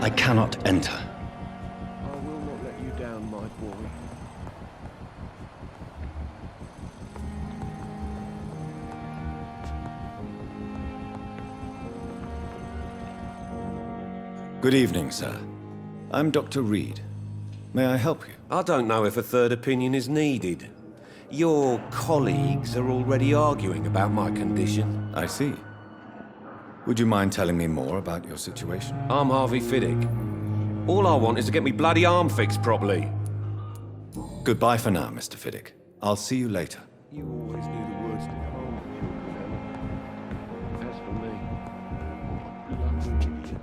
I cannot enter. I will not let you down, my boy. Good evening, sir. I'm Dr. Reed. May I help you? I don't know if a third opinion is needed. Your colleagues are already arguing about my condition. I see. Would you mind telling me more about your situation? I'm Harvey Fiddick. All I want is to get me bloody arm fixed properly. Goodbye for now, Mr. Fiddick. I'll see you later. You always knew the words to calm the children, Emma. As for me, bloody idiot.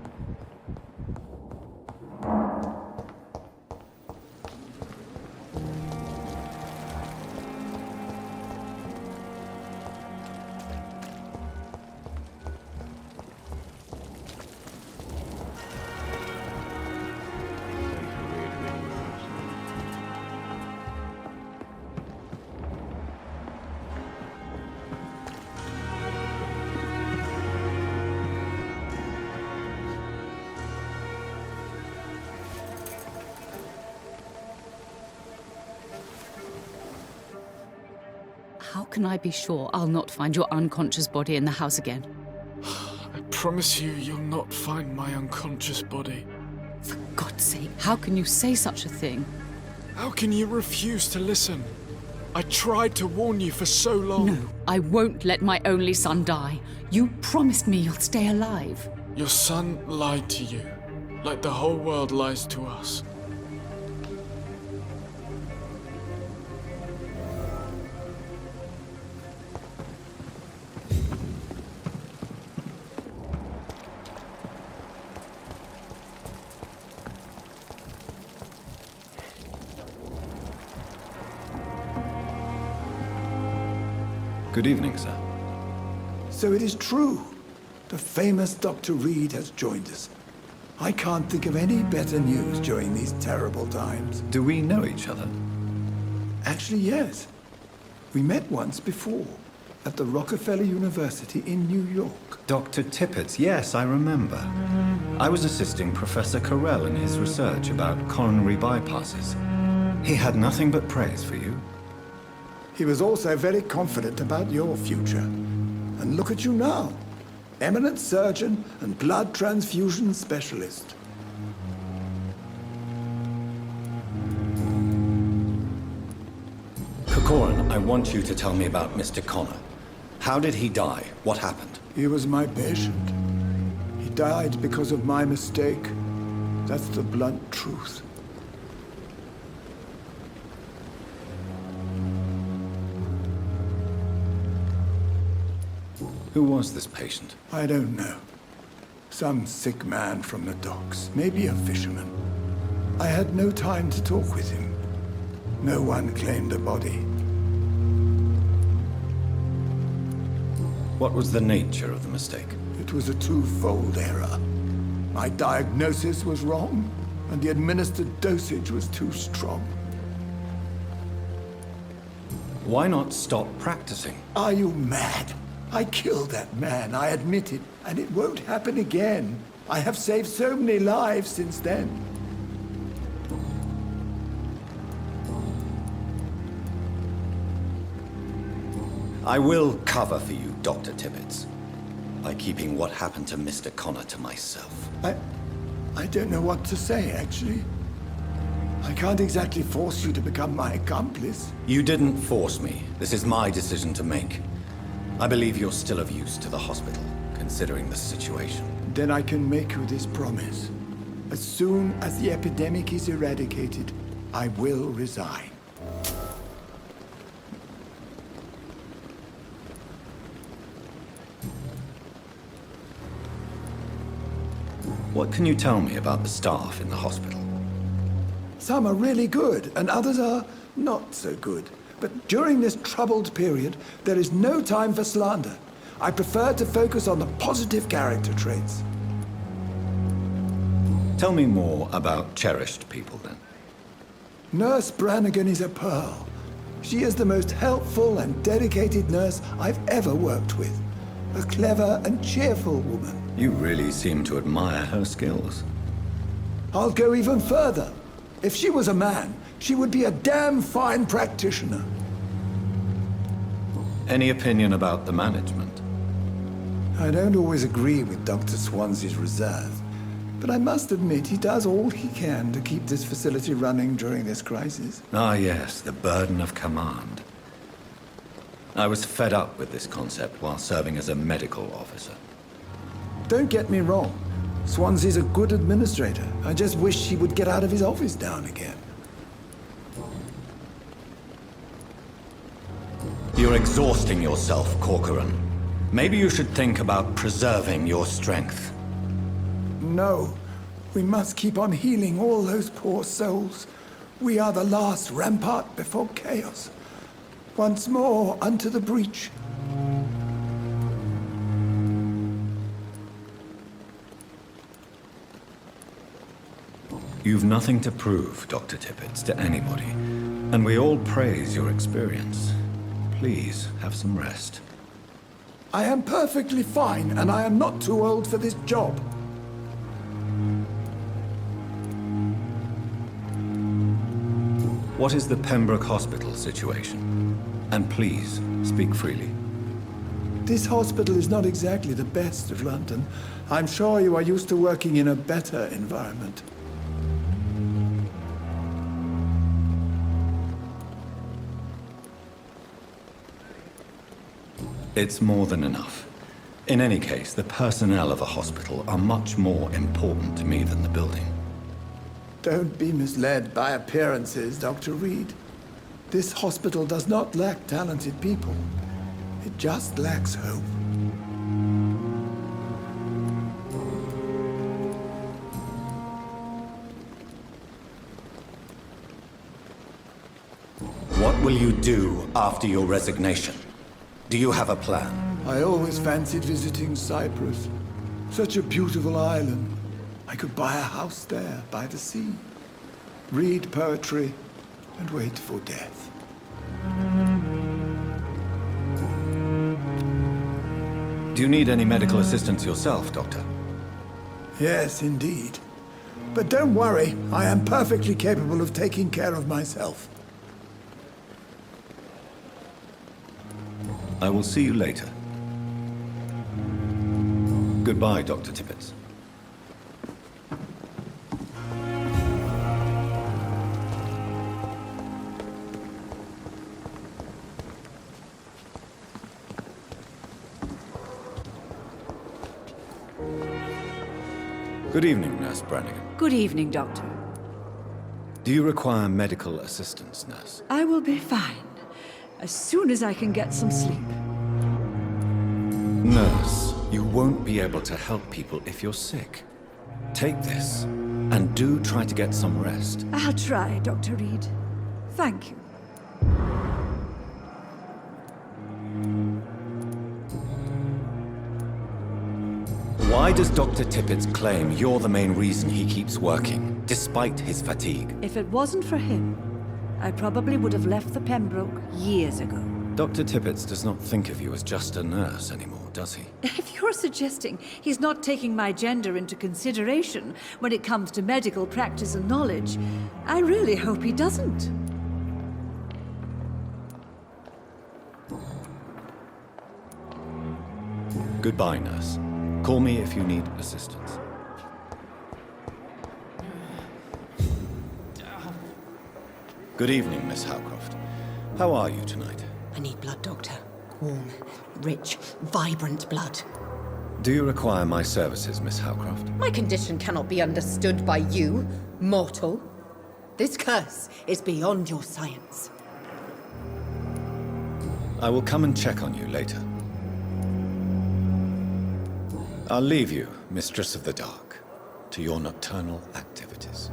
How can I be sure I'll not find your unconscious body in the house again? I promise you, you'll not find my unconscious body. For God's sake, how can you say such a thing? How can you refuse to listen? I tried to warn you for so long. No, I won't let my only son die. You promised me you'll stay alive. Your son lied to you, like the whole world lies to us. Good evening, sir. So it is true. The famous Dr. Reed has joined us. I can't think of any better news during these terrible times. Do we know each other? Actually, yes. We met once before, at the Rockefeller University in New York. Dr. Tippett, yes, I remember. I was assisting Professor Carell in his research about coronary bypasses. He had nothing but praise for you. He was also very confident about your future. And look at you now. Eminent surgeon and blood transfusion specialist. Corcoran, I want you to tell me about Mr. Connor. How did he die? What happened? He was my patient. He died because of my mistake. That's the blunt truth. Who was this patient? I don't know. Some sick man from the docks, maybe a fisherman. I had no time to talk with him. No one claimed a body. What was the nature of the mistake? It was a twofold error. My diagnosis was wrong, and the administered dosage was too strong. Why not stop practicing? Are you mad? I killed that man, I admit it, and it won't happen again. I have saved so many lives since then. I will cover for you, Dr. Tibbets, by keeping what happened to Mr. Connor to myself. I don't know what to say, actually. I can't exactly force you to become my accomplice. You didn't force me. This is my decision to make. I believe you're still of use to the hospital, considering the situation. Then I can make you this promise. As soon as the epidemic is eradicated, I will resign. What can you tell me about the staff in the hospital? Some are really good, and others are not so good. But during this troubled period, there is no time for slander. I prefer to focus on the positive character traits. Tell me more about cherished people, then. Nurse Brannigan is a pearl. She is the most helpful and dedicated nurse I've ever worked with. A clever and cheerful woman. You really seem to admire her skills. I'll go even further. If she was a man, she would be a damn fine practitioner. Any opinion about the management? I don't always agree with Dr. Swansea's reserve, but I must admit he does all he can to keep this facility running during this crisis. Ah, yes, the burden of command. I was fed up with this concept while serving as a medical officer. Don't get me wrong. Swansea's a good administrator. I just wish he would get out of his office now and again. You're exhausting yourself, Corcoran. Maybe you should think about preserving your strength. No, we must keep on healing all those poor souls. We are the last rampart before chaos. Once more unto the breach. You've nothing to prove, Dr. Tippett, to anybody, and we all praise your experience. Please, have some rest. I am perfectly fine, and I am not too old for this job. What is the Pembroke Hospital situation? And please, speak freely. This hospital is not exactly the best of London. I'm sure you are used to working in a better environment. It's more than enough. In any case, the personnel of a hospital are much more important to me than the building. Don't be misled by appearances, Dr. Reed. This hospital does not lack talented people. It just lacks hope. What will you do after your resignation? Do you have a plan? I always fancied visiting Cyprus. Such a beautiful island. I could buy a house there, by the sea. Read poetry and wait for death. Do you need any medical assistance yourself, Doctor? Yes, indeed. But don't worry, I am perfectly capable of taking care of myself. I will see you later. Goodbye, Dr. Tippett. Good evening, Nurse Brannigan. Good evening, Doctor. Do you require medical assistance, Nurse? I will be fine, as soon as I can get some sleep. Nurse, you won't be able to help people if you're sick. Take this, and do try to get some rest. I'll try, Dr. Reed. Thank you. Why does Dr. Tippett claim you're the main reason he keeps working, despite his fatigue? If it wasn't for him, I probably would have left the Pembroke years ago. Dr. Tippett does not think of you as just a nurse anymore, does he? If you're suggesting he's not taking my gender into consideration when it comes to medical practice and knowledge, I really hope he doesn't. Goodbye, nurse. Call me if you need assistance. Good evening, Miss Howcroft. How are you tonight? I need blood, Doctor. Warm, rich, vibrant blood. Do you require my services, Miss Howcroft? My condition cannot be understood by you, mortal. This curse is beyond your science. I will come and check on you later. I'll leave you, Mistress of the Dark, to your nocturnal activities.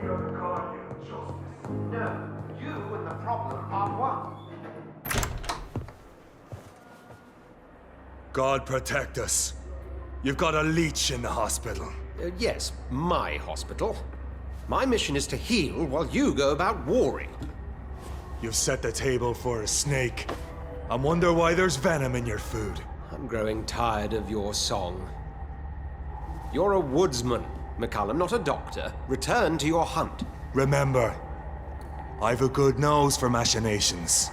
We are the guardian of justice. No, you and the problem are one. God protect us. You've got a leech in the hospital. Yes, my hospital. My mission is to heal while you go about warring. You've set the table for a snake. I wonder why there's venom in your food. I'm growing tired of your song. You're a woodsman, McCullum, not a doctor. Return to your hunt. Remember, I've a good nose for machinations.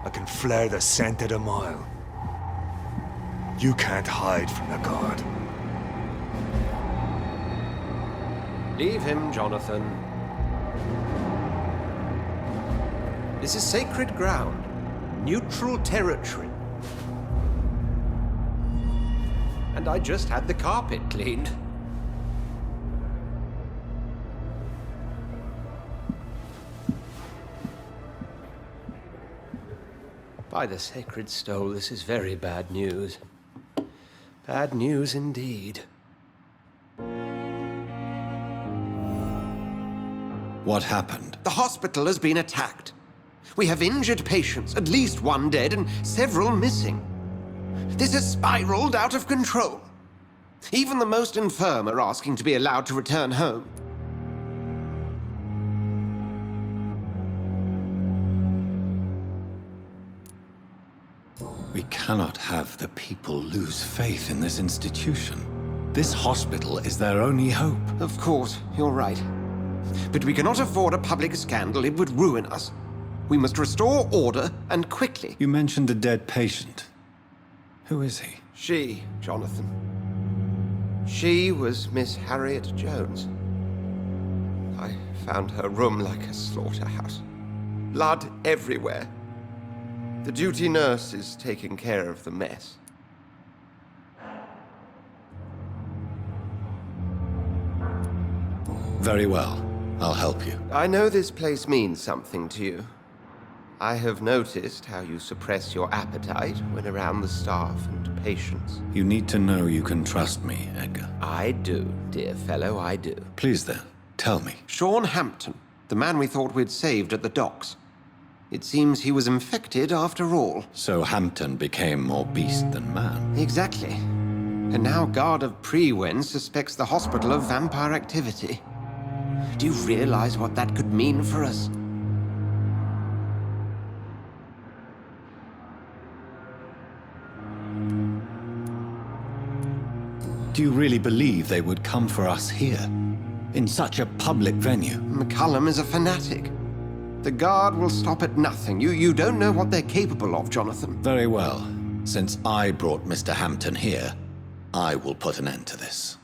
I can flare the scent at a mile. You can't hide from the god. Leave him, Jonathan. This is sacred ground. Neutral territory. And I just had the carpet cleaned. By the sacred stole, this is very bad news. Bad news indeed. What happened? The hospital has been attacked. We have injured patients, at least one dead and several missing. This has spiraled out of control. Even the most infirm are asking to be allowed to return home. We cannot have the people lose faith in this institution. This hospital is their only hope. Of course, you're right. But we cannot afford a public scandal. It would ruin us. We must restore order, and quickly. You mentioned a dead patient. Who is he? She, Jonathan. She was Miss Harriet Jones. I found her room like a slaughterhouse. Blood everywhere. The duty nurse is taking care of the mess. Very well. I'll help you. I know this place means something to you. I have noticed how you suppress your appetite when around the staff and patients. You need to know you can trust me, Edgar. I do, dear fellow, I do. Please then, tell me. Sean Hampton, the man we thought we'd saved at the docks. It seems he was infected after all. So Hampton became more beast than man. Exactly. And now Guard of Prewen suspects the hospital of vampire activity. Do you realize what that could mean for us? Do you really believe they would come for us here? In such a public venue? McCullum is a fanatic. The Guard will stop at nothing. You don't know what they're capable of, Jonathan. Very well. Since I brought Mr. Hampton here, I will put an end to this.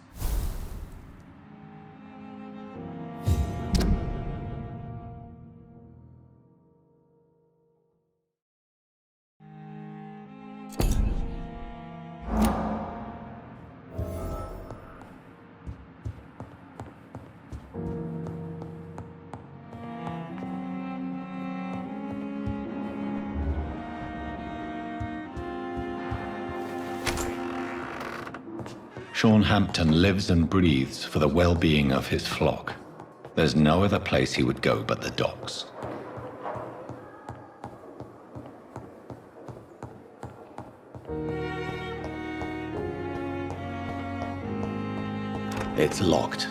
Sean Hampton lives and breathes for the well-being of his flock. There's no other place he would go but the docks. It's locked.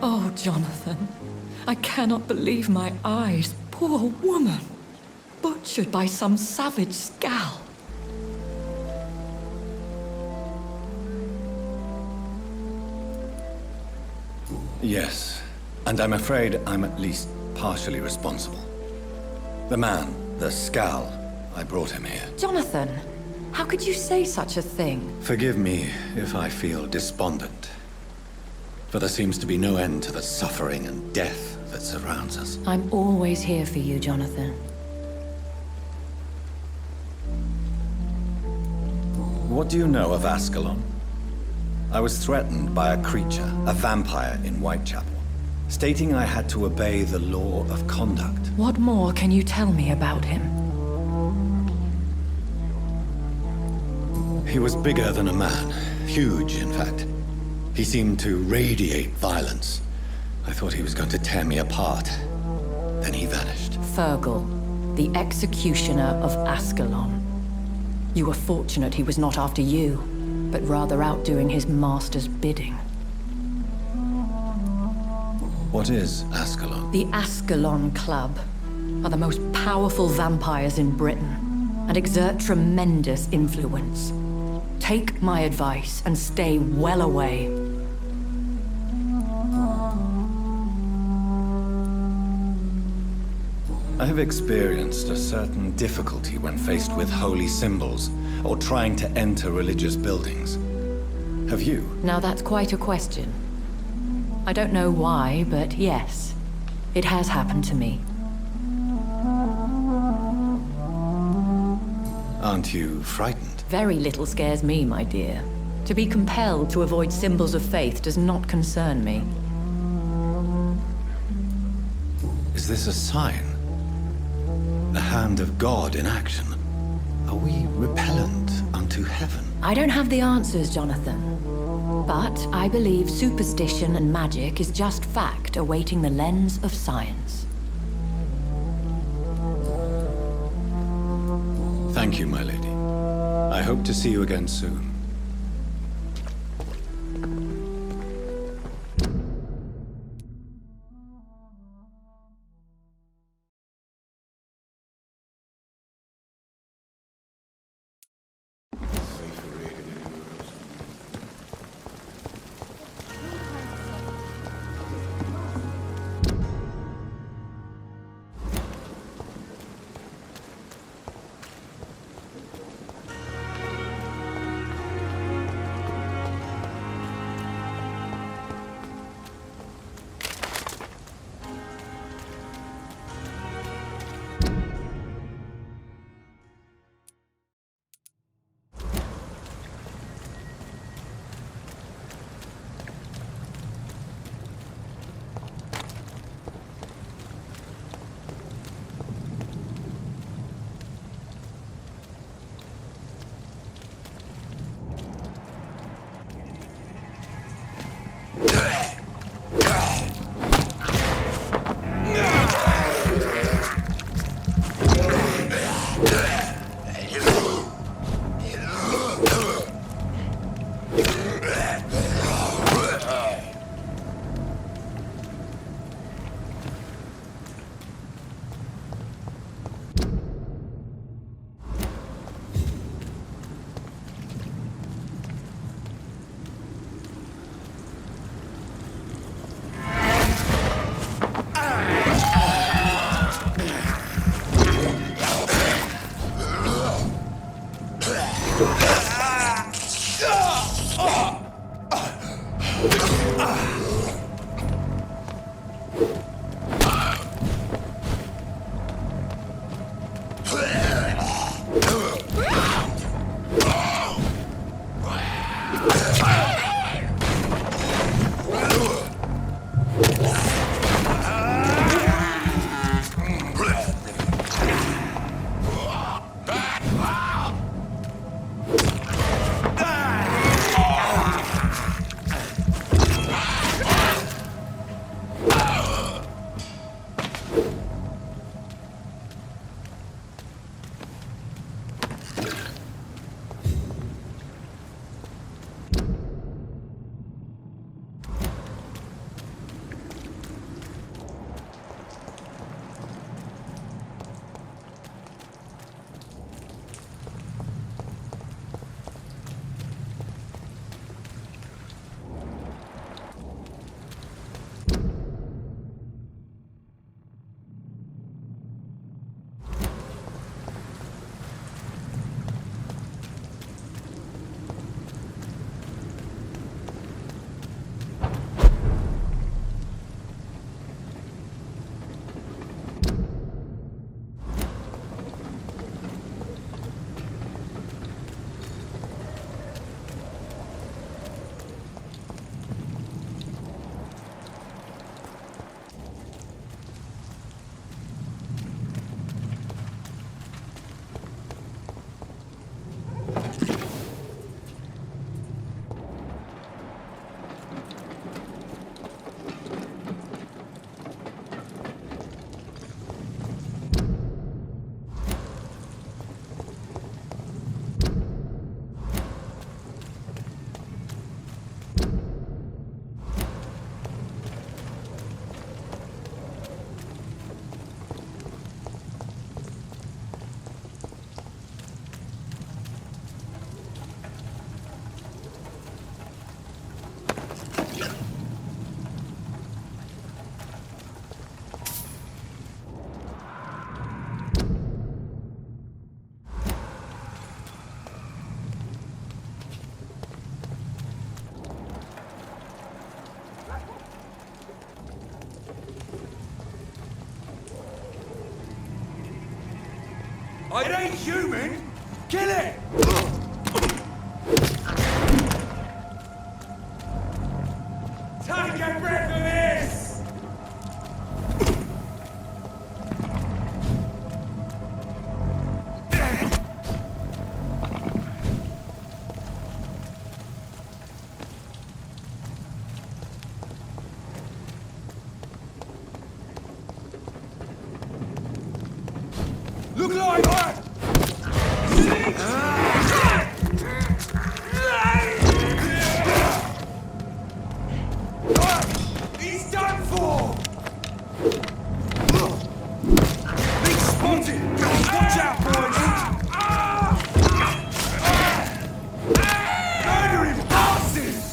Oh, Jonathan, I cannot believe my eyes. Poor woman. Butchered by some savage scowl. Yes, and I'm afraid I'm at least partially responsible. The man, the scowl, I brought him here. Jonathan, how could you say such a thing? Forgive me if I feel despondent, for there seems to be no end to the suffering and death that surrounds us. I'm always here for you, Jonathan. What do you know of Ascalon? I was threatened by a creature, a vampire in Whitechapel, stating I had to obey the law of conduct. What more can you tell me about him? He was bigger than a man. Huge, in fact. He seemed to radiate violence. I thought he was going to tear me apart. Then he vanished. Fergal, the executioner of Ascalon. You were fortunate he was not after you, but rather out doing his master's bidding. What is Ascalon? The Ascalon Club are the most powerful vampires in Britain and exert tremendous influence. Take my advice and stay well away. I have experienced a certain difficulty when faced with holy symbols or trying to enter religious buildings. Have you? Now that's quite a question. I don't know why, but yes, it has happened to me. Aren't you frightened? Very little scares me, my dear. To be compelled to avoid symbols of faith does not concern me. Is this a sign? The hand of God in action? Are we repellent unto heaven? I don't have the answers, Jonathan. But I believe superstition and magic is just fact awaiting the lens of science. Thank you, my lady. I hope to see you again soon. It ain't human! Kill it! Take a breath of this! Look like that! He's done for! He's spotted! Watch out, boys! Murdering bastards!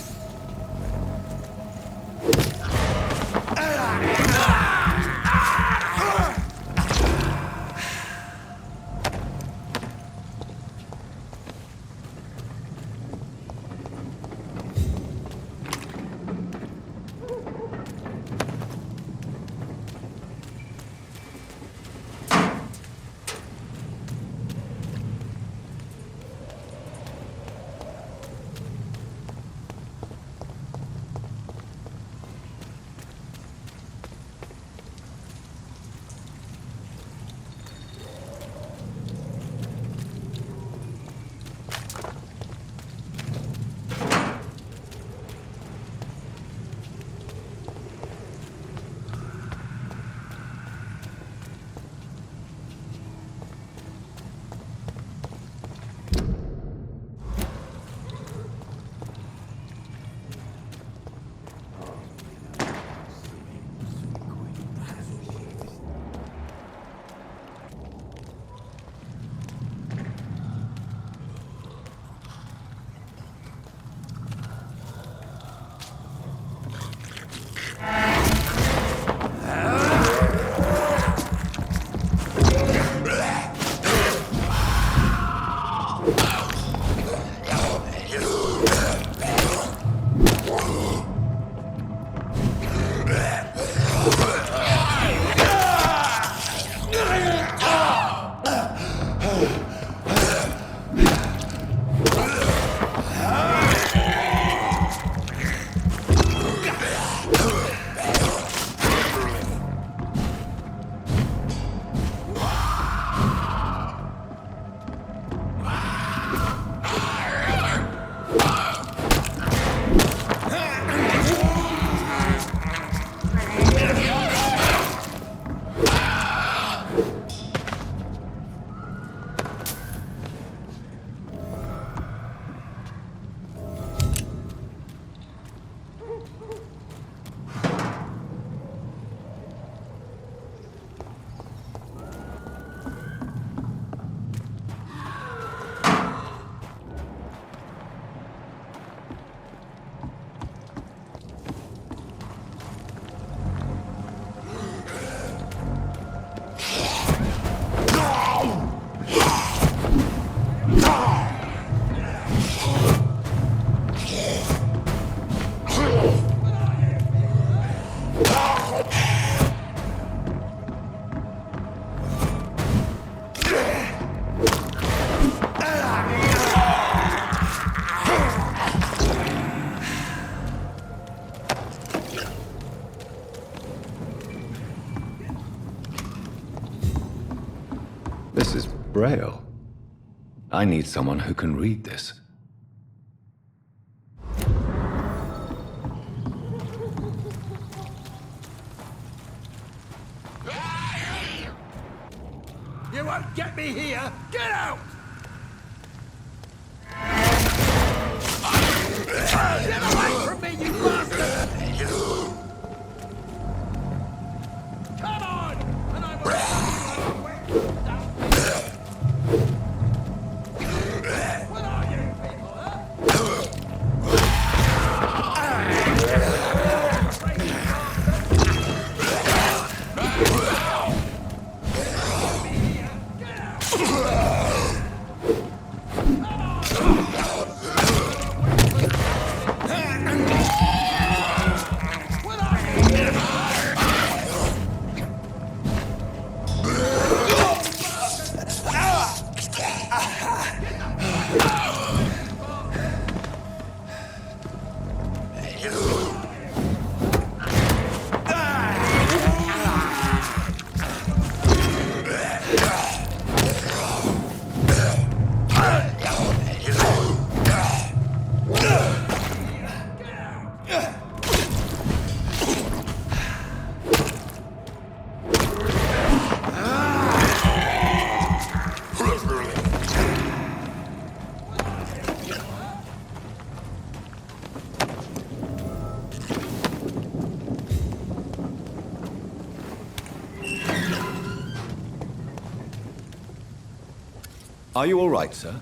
This is Braille. I need someone who can read this. You won't get me here! Get out! Get away from me, you bastard! Come on! And I will... What are you people, huh? Are you all right, sir?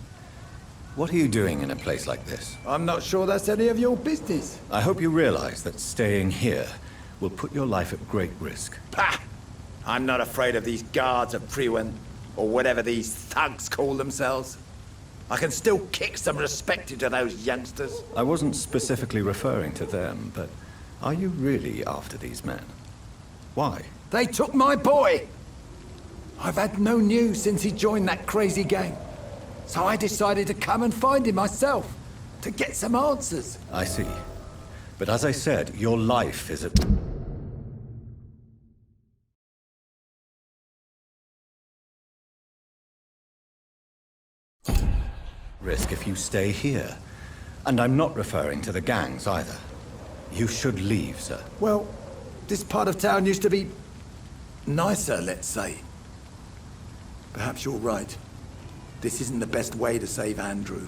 What are you doing in a place like this? I'm not sure that's any of your business. I hope you realize that staying here will put your life at great risk. Pah! I'm not afraid of these guards of Priwen, or whatever these thugs call themselves. I can still kick some respect into those youngsters. I wasn't specifically referring to them, but are you really after these men? Why? They took my boy! I've had no news since he joined that crazy gang. So I decided to come and find him myself, to get some answers. I see. But as I said, your life is at risk if you stay here. And I'm not referring to the gangs either. You should leave, sir. Well, this part of town used to be nicer, let's say. Perhaps you're right. This isn't the best way to save Andrew.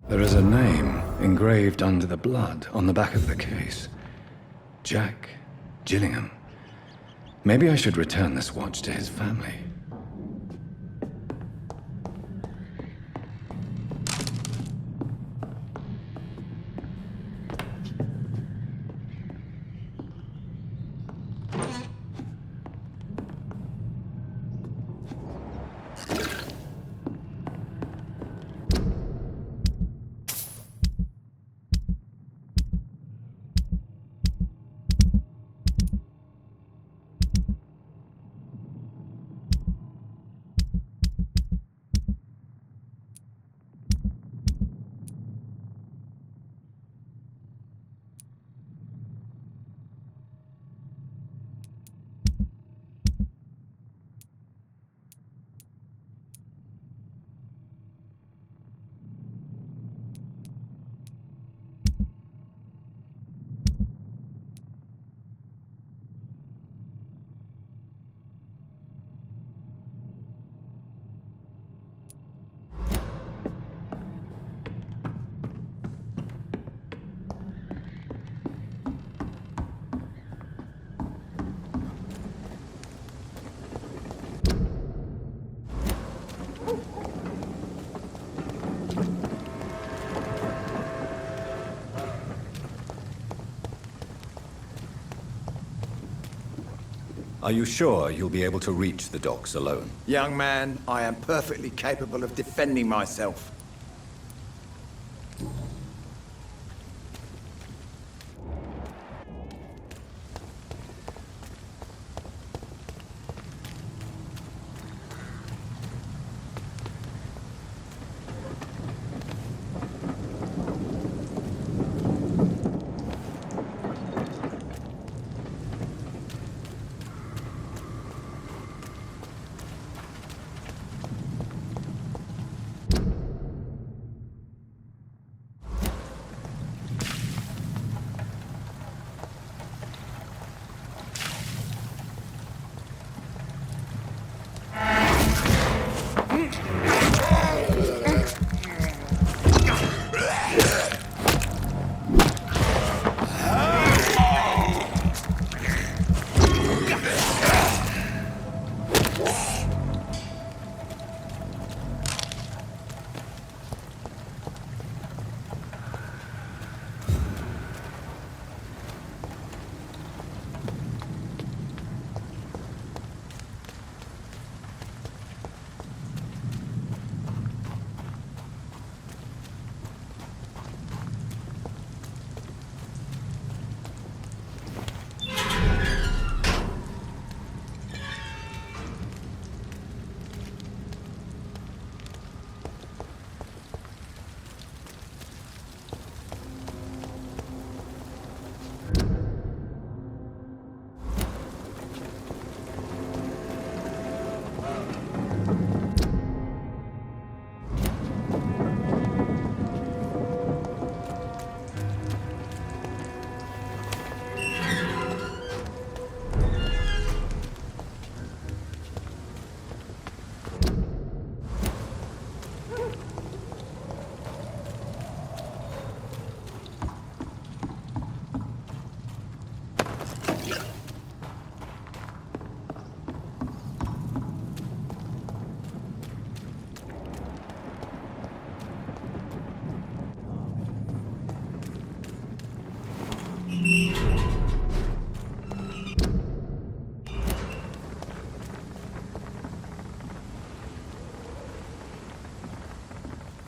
There is a name engraved under the blood on the back of the case. Jack Gillingham. Maybe I should return this watch to his family. Are you sure you'll be able to reach the docks alone? Young man, I am perfectly capable of defending myself.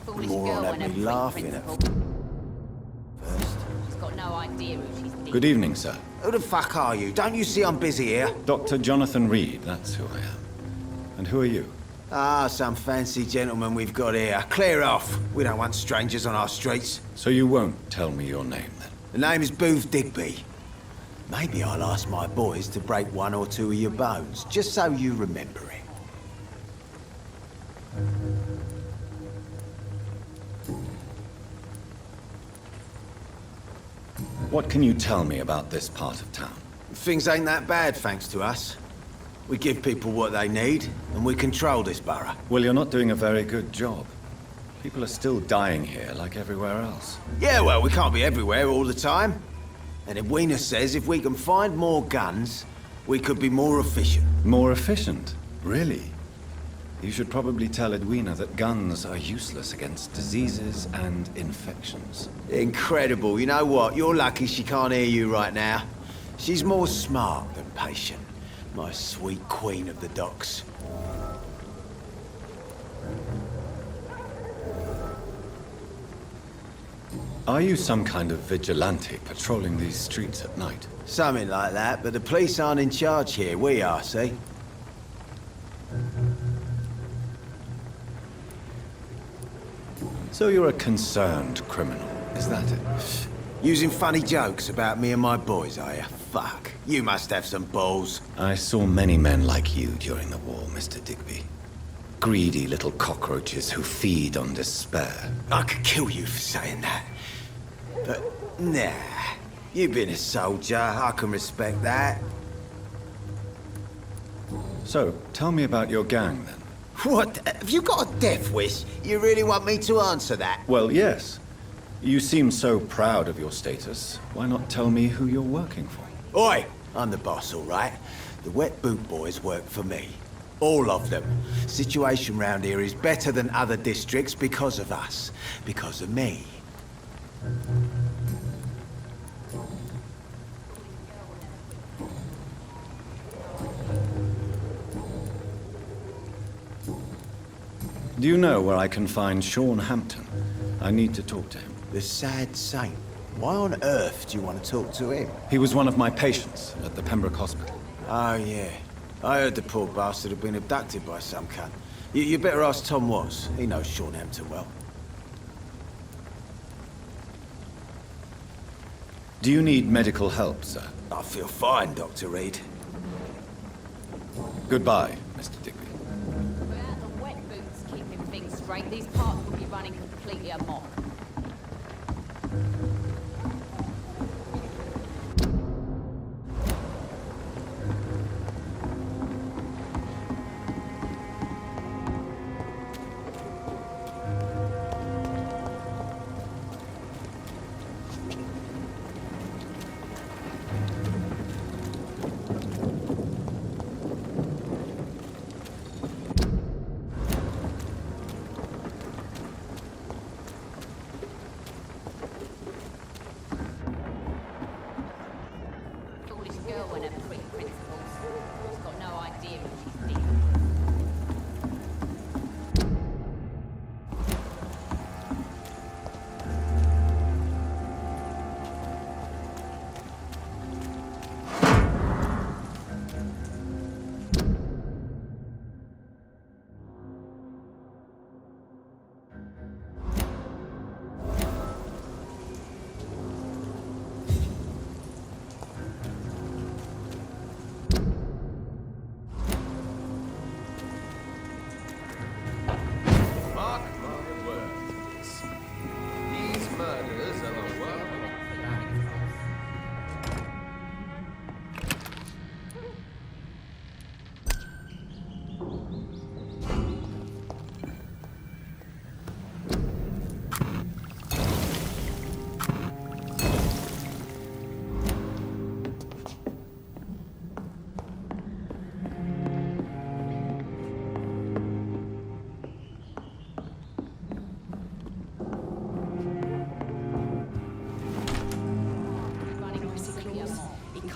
Foolish More girl on and me her laughing at principal. She's got no idea who she's dealing Good evening, sir. Who the fuck are you? Don't you see I'm busy here? Dr. Jonathan Reed, that's who I am. And who are you? Ah, some fancy gentleman we've got here. Clear off. We don't want strangers on our streets. So you won't tell me your name, then? The name is Booth Digby. Maybe I'll ask my boys to break one or two of your bones, just so you remember it. What can you tell me about this part of town? Things ain't that bad, thanks to us. We give people what they need, and we control this borough. Well, you're not doing a very good job. People are still dying here, like everywhere else. Yeah, well, we can't be everywhere all the time. And Edwina says if we can find more guns, we could be more efficient. More efficient? Really? You should probably tell Edwina that guns are useless against diseases and infections. Incredible. You know what? You're lucky she can't hear you right now. She's more smart than patient. My sweet queen of the docks. Are you some kind of vigilante patrolling these streets at night? Something like that, but the police aren't in charge here. We are, see? So you're a concerned criminal, is that it? Using funny jokes about me and my boys, are you? Fuck. You must have some balls. I saw many men like you during the war, Mr. Digby. Greedy little cockroaches who feed on despair. I could kill you for saying that. But, nah. You've been a soldier. I can respect that. So, tell me about your gang, then. What? Have you got a death wish? You really want me to answer that? Well, yes. You seem so proud of your status. Why not tell me who you're working for? Oi! I'm the boss, all right? The Wet Boot Boys work for me. All of them. Situation round here is better than other districts because of us. Because of me. Do you know where I can find Sean Hampton? I need to talk to him. The sad saint. Why on earth do you want to talk to him? He was one of my patients at the Pembroke Hospital. Oh, yeah. I heard the poor bastard had been abducted by some cunt. You better ask Tom Watts. He knows Sean Hampton well. Do you need medical help, sir? I feel fine, Dr. Reed. Goodbye, Mr. Digby. Without the wet boots keeping things straight, these parts would be running completely amok.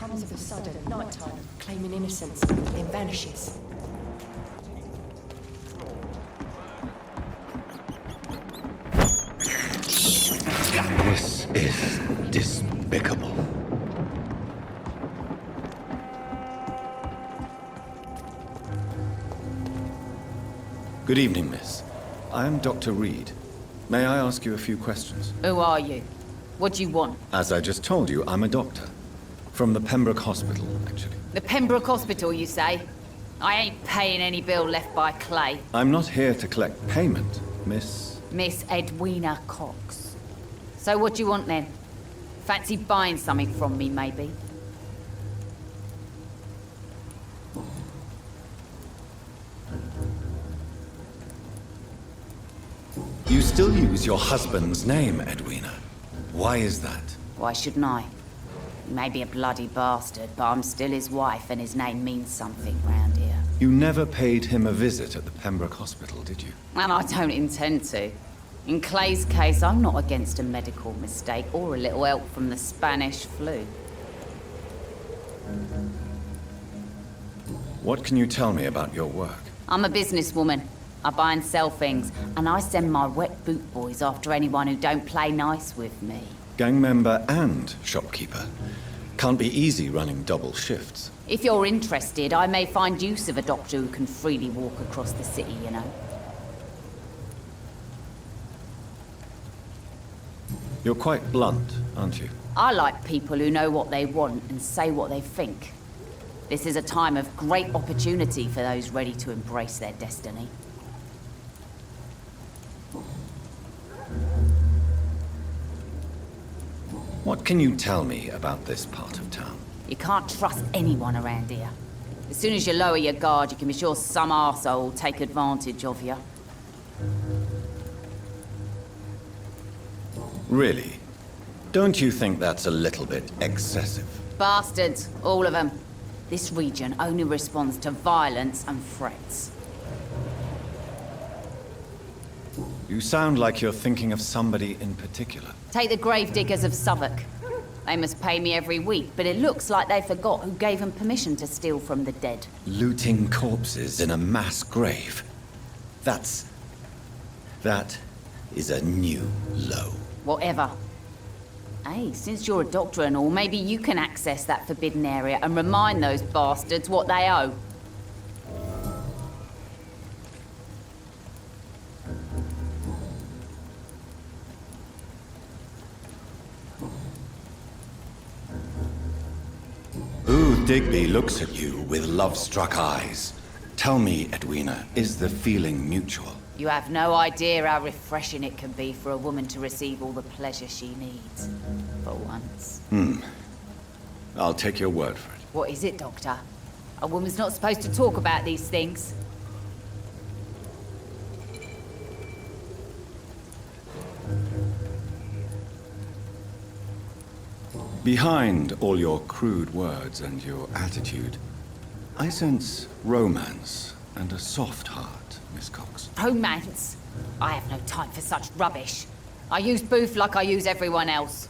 comes of a sudden at night time, claiming innocence, then vanishes. This is despicable. Good evening, miss. I am Dr. Reed. May I ask you a few questions? Who are you? What do you want? As I just told you, I'm a doctor. From the Pembroke Hospital, actually. The Pembroke Hospital, you say? I ain't paying any bill left by Clay. I'm not here to collect payment, miss. Miss Edwina Cox. So what do you want then? Fancy buying something from me, maybe? You still use your husband's name, Edwina. Why is that? Why shouldn't I? He may be a bloody bastard, but I'm still his wife and his name means something round here. You never paid him a visit at the Pembroke Hospital, did you? And I don't intend to. In Clay's case, I'm not against a medical mistake or a little help from the Spanish flu. What can you tell me about your work? I'm a businesswoman. I buy and sell things, and I send my wet boot boys after anyone who don't play nice with me. Gang member and shopkeeper. Can't be easy running double shifts. If you're interested, I may find use of a doctor who can freely walk across the city, you know. You're quite blunt, aren't you? I like people who know what they want and say what they think. This is a time of great opportunity for those ready to embrace their destiny. What can you tell me about this part of town? You can't trust anyone around here. As soon as you lower your guard, you can be sure some arsehole will take advantage of you. Really? Don't you think that's a little bit excessive? Bastards, all of them. This region only responds to violence and threats. You sound like you're thinking of somebody in particular. Take the gravediggers of Southwark. They must pay me every week, but it looks like they forgot who gave them permission to steal from the dead. Looting corpses in a mass grave. That is a new low. Whatever. Hey, since you're a doctor and all, maybe you can access that forbidden area and remind those bastards what they owe. Ooh, Digby looks at you with love-struck eyes. Tell me, Edwina, is the feeling mutual? You have no idea how refreshing it can be for a woman to receive all the pleasure she needs. For once. I'll take your word for it. What is it, Doctor? A woman's not supposed to talk about these things. Behind all your crude words and your attitude, I sense romance and a soft heart, Miss Cox. Romance? I have no time for such rubbish. I use booth like I use everyone else.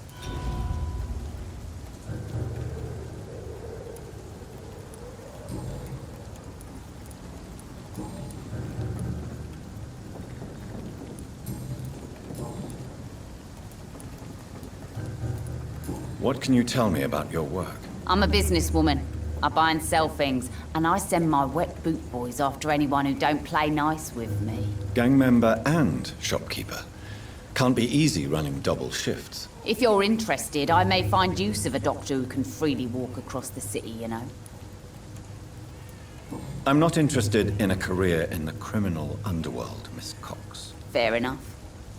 What can you tell me about your work? I'm a businesswoman. I buy and sell things, and I send my wet boot boys after anyone who don't play nice with me. Gang member and shopkeeper. Can't be easy running double shifts. If you're interested, I may find use of a doctor who can freely walk across the city, you know. I'm not interested in a career in the criminal underworld, Miss Cox. Fair enough.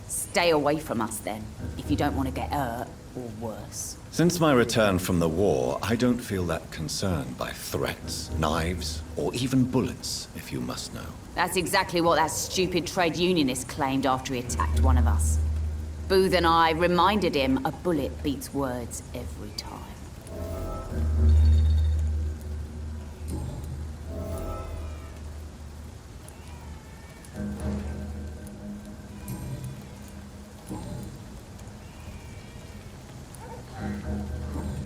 Stay away from us then, if you don't want to get hurt or worse. Since my return from the war, I don't feel that concerned by threats, knives, or even bullets, if you must know. That's exactly what that stupid trade unionist claimed after he attacked one of us. Booth and I reminded him a bullet beats words every time.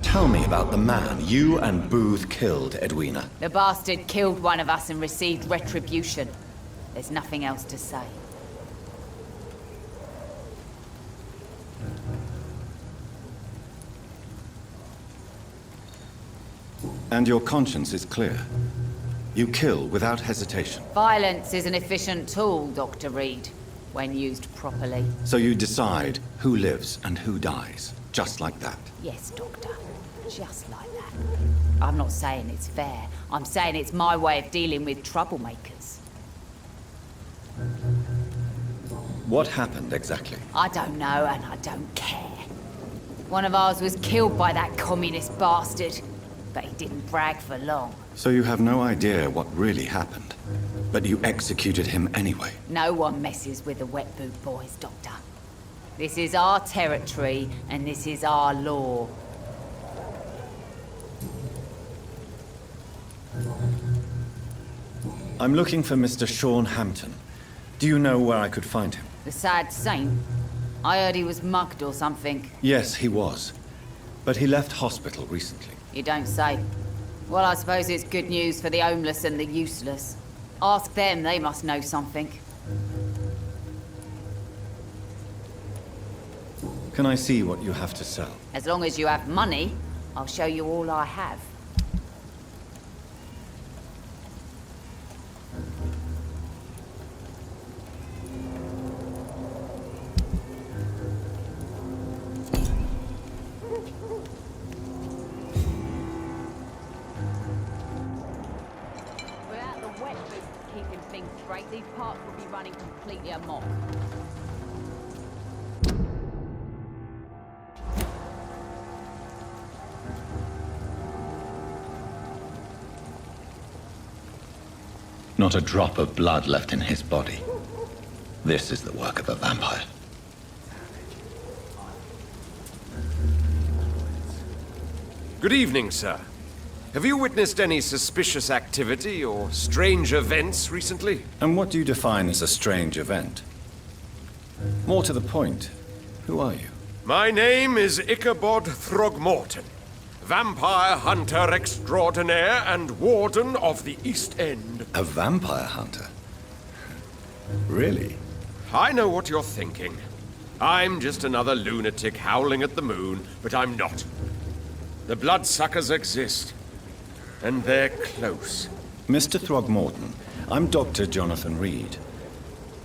Tell me about the man you and Booth killed, Edwina. The bastard killed one of us and received retribution. There's nothing else to say. And your conscience is clear. You kill without hesitation. Violence is an efficient tool, Dr. Reed, when used properly. So you decide who lives and who dies, just like that. Yes, Doctor. Just like that. I'm not saying it's fair. I'm saying it's my way of dealing with troublemakers. What happened exactly? I don't know, and I don't care. One of ours was killed by that communist bastard, but he didn't brag for long. So you have no idea what really happened, but you executed him anyway. No one messes with the Wet Boot Boys, Doctor. This is our territory, and this is our law. I'm looking for Mr. Sean Hampton. Do you know where I could find him? The sad saint? I heard he was mugged or something. Yes, he was. But he left hospital recently. You don't say. Well, I suppose it's good news for the homeless and the useless. Ask them, they must know something. Can I see what you have to sell? As long as you have money, I'll show you all I have. Without the wet boots keeping things straight, these parts will be running completely amok. Not a drop of blood left in his body. This is the work of a vampire. Good evening, sir. Have you witnessed any suspicious activity or strange events recently? And what do you define as a strange event? More to the point, who are you? My name is Ichabod Throgmorton, vampire hunter extraordinaire and warden of the East End. A vampire hunter? Really? I know what you're thinking. I'm just another lunatic howling at the moon, but I'm not. The bloodsuckers exist, and they're close. Mr. Throgmorton, I'm Dr. Jonathan Reed.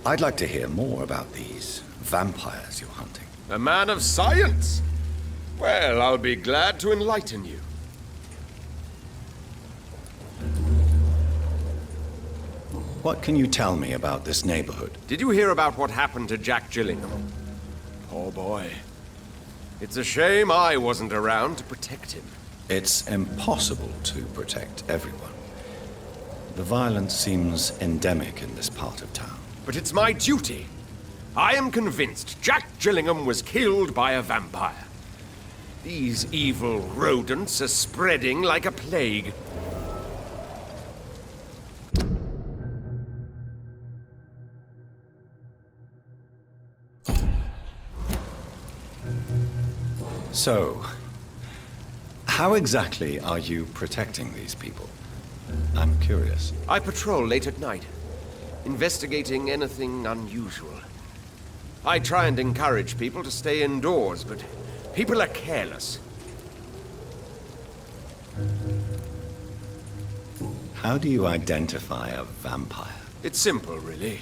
I'd like to hear more about these vampires you're hunting. A man of science? Well, I'll be glad to enlighten you. What can you tell me about this neighborhood? Did you hear about what happened to Jack Gillingham? Poor boy. It's a shame I wasn't around to protect him. It's impossible to protect everyone. The violence seems endemic in this part of town. But it's my duty. I am convinced Jack Gillingham was killed by a vampire. These evil rodents are spreading like a plague. So, how exactly are you protecting these people? I'm curious. I patrol late at night, investigating anything unusual. I try and encourage people to stay indoors, but people are careless. How do you identify a vampire? It's simple, really.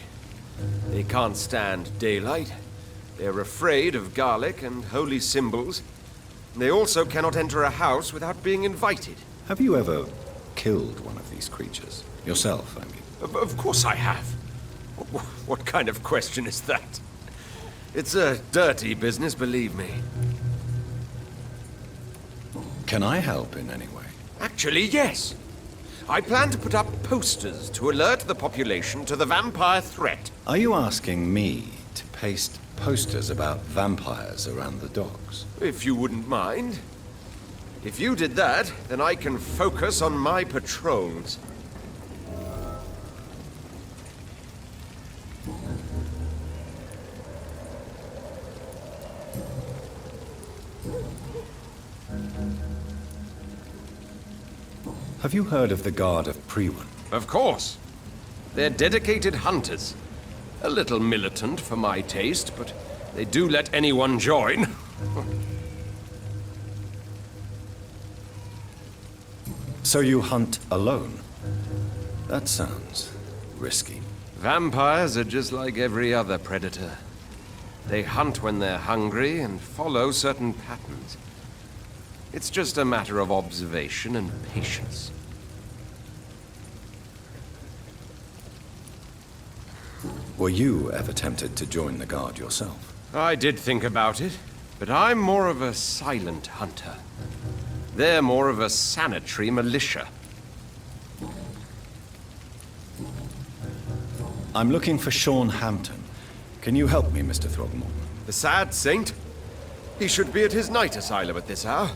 They can't stand daylight. They're afraid of garlic and holy symbols. They also cannot enter a house without being invited. Have you ever killed one of these creatures? Yourself, I mean. Of course I have. What kind of question is that? It's a dirty business, believe me. Can I help in any way? Actually, yes. I plan to put up posters to alert the population to the vampire threat. Are you asking me to paste posters about vampires around the docks? If you wouldn't mind. If you did that, then I can focus on my patrols. Have you heard of the Guard of Priwen? Of course. They're dedicated hunters. A little militant for my taste, but they do let anyone join. So you hunt alone? That sounds risky. Vampires are just like every other predator. They hunt when they're hungry and follow certain patterns. It's just a matter of observation and patience. Were you ever tempted to join the Guard yourself? I did think about it, but I'm more of a silent hunter. They're more of a sanitary militia. I'm looking for Sean Hampton. Can you help me, Mr. Throgmorton? The sad saint? He should be at his night asylum at this hour,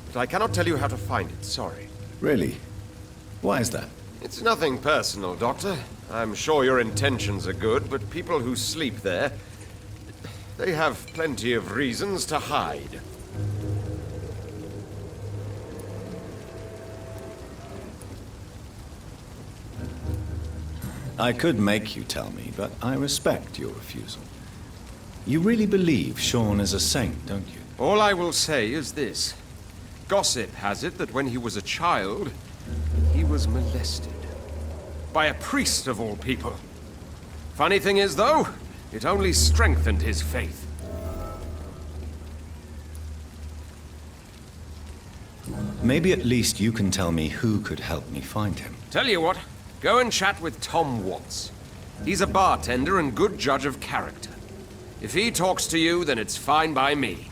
but I cannot tell you how to find it, sorry. Really? Why is that? It's nothing personal, Doctor. I'm sure your intentions are good, but people who sleep there, they have plenty of reasons to hide. I could make you tell me, but I respect your refusal. You really believe Sean is a saint, don't you? All I will say is this. Gossip has it that when he was a child, he was molested. By a priest of all people. Funny thing is, though, it only strengthened his faith. Maybe at least you can tell me who could help me find him. Tell you what, go and chat with Tom Watts. He's a bartender and good judge of character. If he talks to you, then it's fine by me.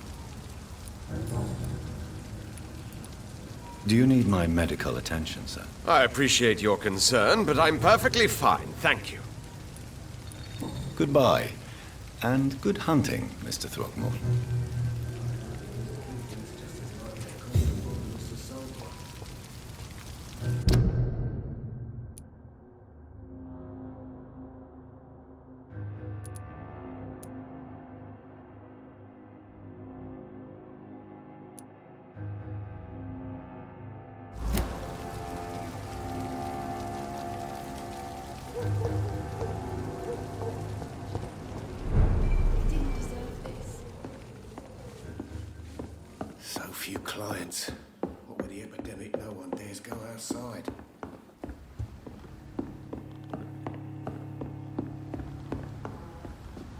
Do you need my medical attention, sir? I appreciate your concern, but I'm perfectly fine, thank you. Goodbye. And good hunting, Mr. Throgmorton. So few clients. What with the epidemic, no one dares go outside.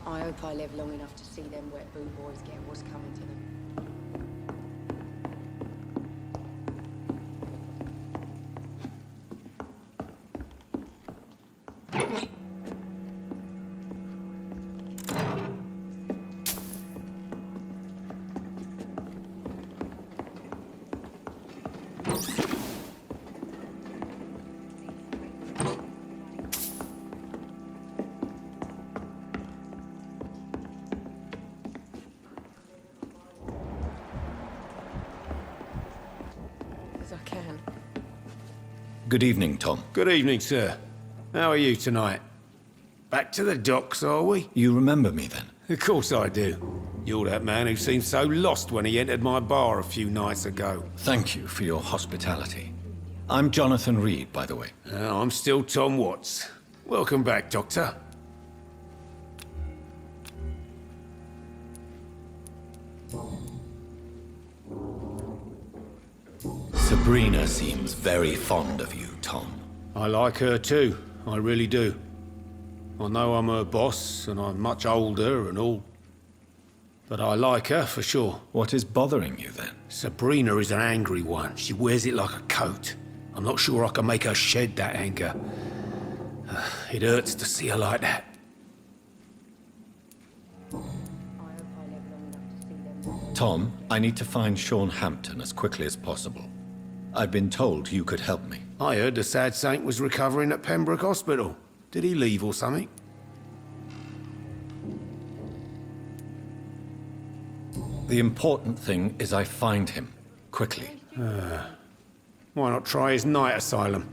I hope I live long enough to see them wet boot boys get what's coming to them. I can. Good evening, Tom. Good evening, sir. How are you tonight? Back to the docks, are we? You remember me, then? Of course I do. You're that man who seemed so lost when he entered my bar a few nights ago. Thank you for your hospitality. I'm Jonathan Reed, by the way. I'm still Tom Watts. Welcome back, Doctor. Sabrina seems very fond of you, Tom. I like her too. I really do. I know I'm her boss, and I'm much older and all. But I like her, for sure. What is bothering you, then? Sabrina is an angry one. She wears it like a coat. I'm not sure I can make her shed that anger. It hurts to see her like that. Tom, I need to find Sean Hampton as quickly as possible. I've been told you could help me. I heard the sad saint was recovering at Pembroke Hospital. Did he leave or something? The important thing is I find him, quickly. Why not try his night asylum?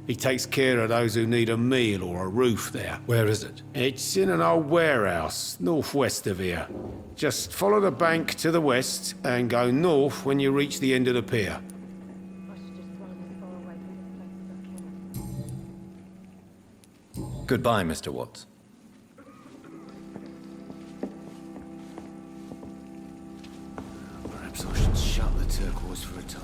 He takes care of those who need a meal or a roof there. Where is it? It's in an old warehouse, northwest of here. Just follow the bank to the west and go north when you reach the end of the pier. Goodbye, Mr. Watts. Perhaps I should shut the turquoise for a time.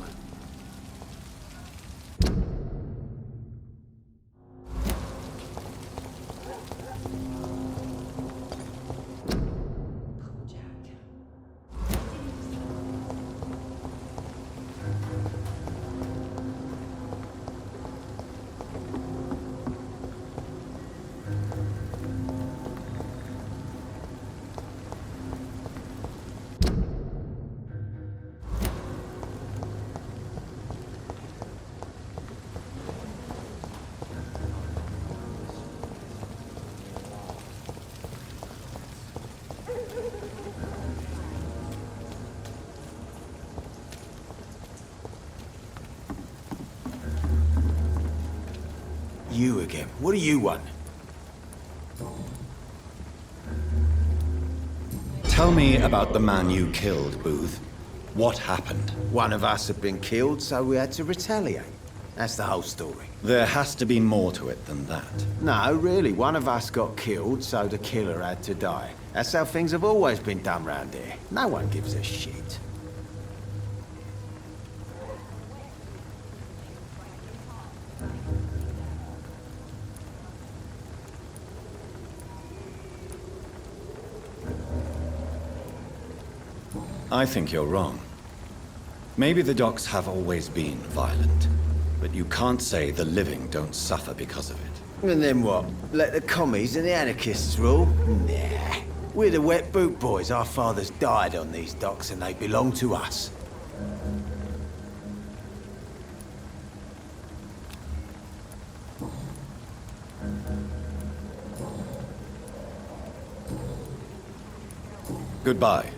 You again. What do you want? Tell me about the man you killed, Booth. What happened? One of us had been killed, so we had to retaliate. That's the whole story. There has to be more to it than that. No, really. One of us got killed, so the killer had to die. That's how things have always been done round here. No one gives a shit. I think you're wrong. Maybe the docks have always been violent, but you can't say the living don't suffer because of it. And then what? Let the commies and the anarchists rule? Nah. We're the wet boot boys. Our fathers died on these docks and they belong to us. Goodbye.